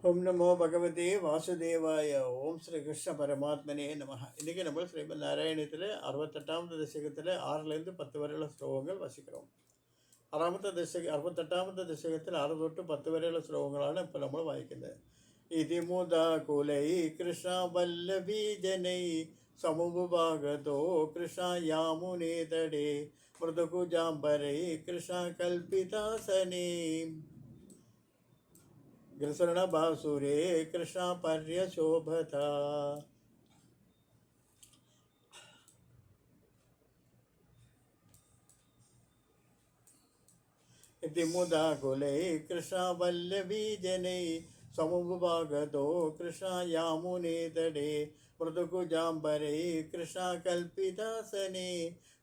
ஓம் நமோ பகவதே வாசுதேவாய. ஓம் ஸ்ரீ கிருஷ்ண பரமாத்மனே நம. இன்றைக்கி நம்ம ஸ்ரீமத் நாராயணத்தில் 68வது தசகத்தில் 6லேருந்து 10 வரையுள்ள ஸ்லோகங்கள் வசிக்கிறோம். 68வது தசகத்தில் 6 தொட்டு 10 வரையுள்ள ஸ்லோகங்களான இப்போ நம்ம வாയിക്കുന്നത്. இதி முதா குலை கிருஷ்ண வல்லபி ஜனை சமுபாகதோ கிருஷ்ண யாமுனே தடே மிருதுகுஜாம்பரை கிருஷ்ண கல்பிதாசனே गिरसरण बासुरे कृष्ण पर्यशोभता. इति मुदा कुले कृष्ण वल्लभी जनै समुभागतो कृष्ण यामुने तटे मृदुकुजाम्बरे कृष्ण कल्पितासने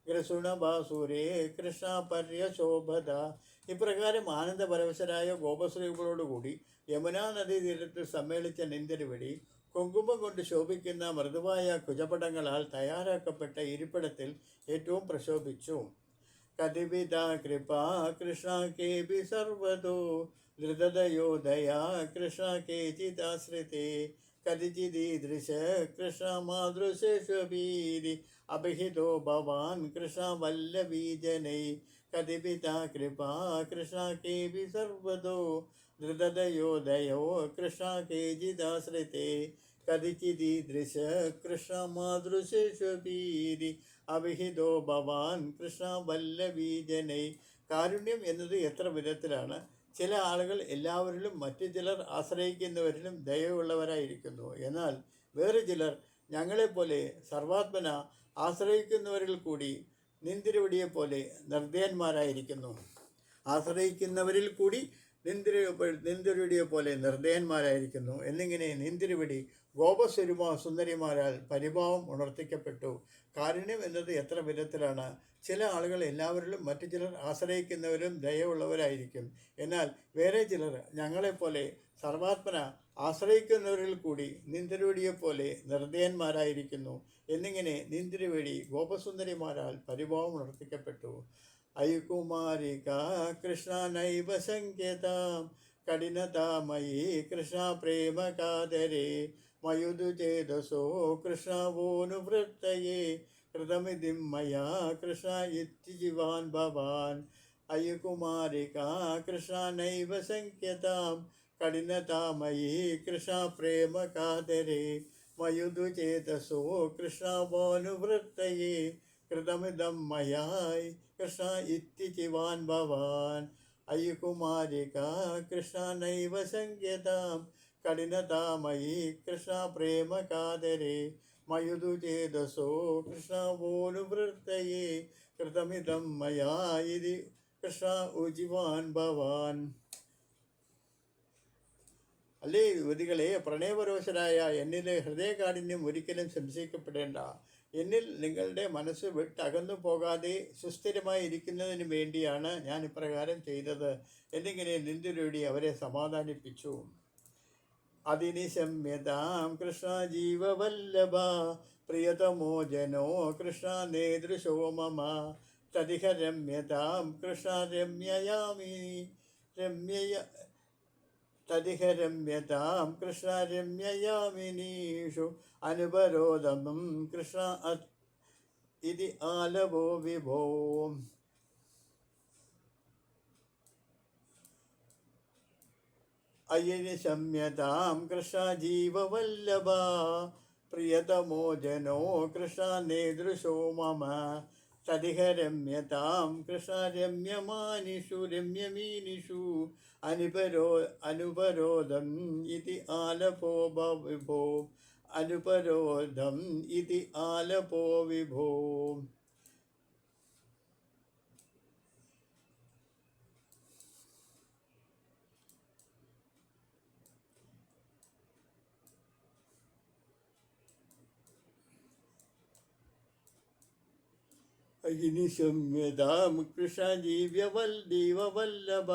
ഗ്രസുണബാസുരേ കൃഷ്ണ പര്യശോഭത. ഇപ്രകാരം ആനന്ദപരവശരായ ഗോപശ്രീകളോടുകൂടി യമുനാ നദീ തീരത്തിൽ സമ്മേളിച്ച നിന്തിരുവടി കുങ്കുമം കൊണ്ട് ശോഭിക്കുന്ന മൃദുവായ കുജപടങ്ങളാൽ തയ്യാറാക്കപ്പെട്ട ഇരിപ്പിടത്തിൽ ഏറ്റവും പ്രശോഭിച്ചു. കതിവിധ കൃപാ കൃഷ്ണ കേപി സർവതോ ധൃതദയോദയാ കൃഷ്ണ കേചിതാശ്രിതേ കതിചിദീദൃശ കൃഷ്ണ മാതൃശേഷവീരി അഭിഹിതോ ഭവാൻ കൃഷ്ണ വല്ലഭീ ജനൈ കതിപിത കൃപാ കൃഷ്ണ കേപി സർവതോ ധൃതദയോദയോ കൃഷ്ണ കേചിദാശ്രിതേ കതിചിദീദൃശ കൃഷ്ണ മാതൃശേഷവീരി അഭിഹിതോ ഭവാൻ കൃഷ്ണ വല്ലഭീ ജനൈ. കാരുണ്യം എന്നത് എത്ര വിധത്തിലാണ്. ചില ആളുകൾ എല്ലാവരിലും മറ്റു ചിലർ ആശ്രയിക്കുന്നവരിലും ദയവുള്ളവരായിരിക്കുന്നു. എന്നാൽ വേറെ ചിലർ ഞങ്ങളെപ്പോലെ സർവാത്മന ആശ്രയിക്കുന്നവരിൽ കൂടി നിന്തിരുവടിയെപ്പോലെ നിർദ്ദയന്മാരായിരിക്കുന്നു. ആശ്രയിക്കുന്നവരിൽ കൂടി നിന്തിരുവടിയെപ്പോലെ നിർദ്ദയന്മാരായിരിക്കുന്നു എന്നിങ്ങനെ നിന്തിരുവടി സുന്ദരിമാരാൽ പരിഭാവം ഉണർത്തിക്കപ്പെട്ടു. കാരുണ്യം എന്നത് എത്ര വിധത്തിലാണ്. ചില ആളുകൾ എല്ലാവരിലും മറ്റു ചിലർ ആശ്രയിക്കുന്നവരും ദയവുള്ളവരായിരിക്കും. എന്നാൽ വേറെ ചിലർ ഞങ്ങളെപ്പോലെ സർവാത്മന ആശ്രയിക്കുന്നവരിൽ കൂടി നിന്തിരുവടിയെപ്പോലെ നിർദ്ദയന്മാരായിരിക്കുന്നു എന്നിങ്ങനെ നിന്തിരുവടി ഗോപസുന്ദരിമാരാൽ പരിഭാവം ഉണർത്തിക്കപ്പെട്ടു. അയ്കുമാരിക കൃഷ്ണ നൈവ സംഖ്യതാം കഠിനതാമയീ കൃഷ്ണ പ്രേമ കാതരേ മയുദു ചേതസോ കൃഷ്ണ വോനുവൃത്തയേ കൃതമിതിം മയാ കൃഷ്ണ ഇത്യജിവാൻ ഭവാൻ. അയ്കുമാരിക കൃഷ്ണ നൈവ സംഖ്യതാം കഠിനതാമയീ കൃഷ്ണ പ്രേമ കാതരേ മയുദു ചേതസോ കൃഷ്ണ വോനുവൃത്തയേ കൃതമിതം മയായ് കൃഷ്ണ ഇത്യജിവാൻ ഭവാൻ. അയ്കുമാരിക കൃഷ്ണ നൈവ സംഖ്യതാം കഠിനതാമയീ കൃഷ്ണ പ്രേമ കാതരേ മയുദു ചേതസോ കൃഷ്ണ വോനുവൃത്തയേ കൃതമിതം മയാ ഇതി കൃഷ്ണ ഉജിവാൻ ഭവാൻ. അല്ലേ യുവതികളെ, പ്രണയപരോശരായ എന്നിലെ ഹൃദയകാഠിന്യം ഒരിക്കലും സംശയിക്കപ്പെടേണ്ട. എന്നിൽ നിങ്ങളുടെ മനസ്സ് വിട്ടകന്നു പോകാതെ സുസ്ഥിരമായി ഇരിക്കുന്നതിന് വേണ്ടിയാണ് ഞാൻ ഇപ്രകാരം ചെയ്തത് എന്നിങ്ങനെ നിന്ദിരുടി അവരെ സമാധാനിപ്പിച്ചു. അതിനിശമ്യതാം കൃഷ്ണ ജീവവല്ലഭ പ്രിയതമോ ജനോ കൃഷ്ണ നേതൃശോ മമ തദിഹ രമ്യതാം കൃഷ്ണ തദിഹ രമ്യതാം കൃഷ്ണ രമ്യയാമിനീഷു അനുപരോധമം കൃഷ്ണ ഇതി ആലവോ വിഭോ. അയ്യനിശമ്യതാം കൃഷ്ണ ജീവവല്ലഭ പ്രിയതമോ ജനോ കൃഷ്ണ നേതൃശോ മമ തദിഹ രമ്യതാം കൃഷ്ണ രമ്യമീനിഷു അനുപരോധം ഇതി ആലപോ വിഭോ. അനുപരോധം ഇതി ആലപോ വിഭോ. അഗ്നിശമ്യതാം കൃഷ്ണ ജീവവല്ലഭ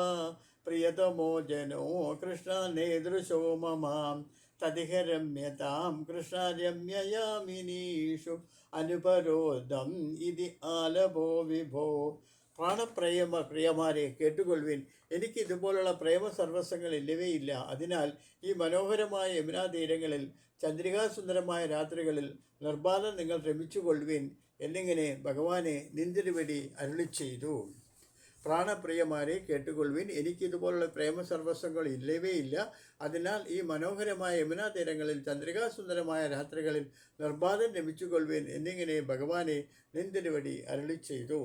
പ്രിയതമോ ജനോ കൃഷ്ണ നേതൃശോ മമ തദിഹ രമ്യതാം കൃഷ്ണ രമ്യയാമിനീഷു അനുപരോധം ഇതി ആലപോ വിഭോ. പ്രിയമാരെ കേട്ടുകൊള്ളുവിൻ, എനിക്ക് ഇതുപോലുള്ള പ്രേമ സർവസ്വങ്ങൾ ഇല്ലവേയില്ല. അതിനാൽ ഈ മനോഹരമായ യമുനാ തീരങ്ങളിൽ ചന്ദ്രികാസുന്ദരമായ രാത്രികളിൽ നിർബാധം നിങ്ങൾ രമിച്ചുകൊള്ളുവിൻ എന്നിങ്ങനെ ഭഗവാനെ നിന്തിരുവടി അരുളി ചെയ്തു. പ്രാണപ്രിയമാരെ കേട്ടുകൊള്ളുവിൻ, എനിക്കിതുപോലുള്ള പ്രേമ സർവസ്വങ്ങൾ ഇല്ലവേയില്ല. അതിനാൽ ഈ മനോഹരമായ യമുനാ തീരങ്ങളിൽ ചന്ദ്രികാസുന്ദരമായ രാത്രികളിൽ നിർബാധം രമിച്ചുകൊള്ളുവിൻ എന്നിങ്ങനെ ഭഗവാനെ നിന്തിരുവടി അരുളി ചെയ്തു.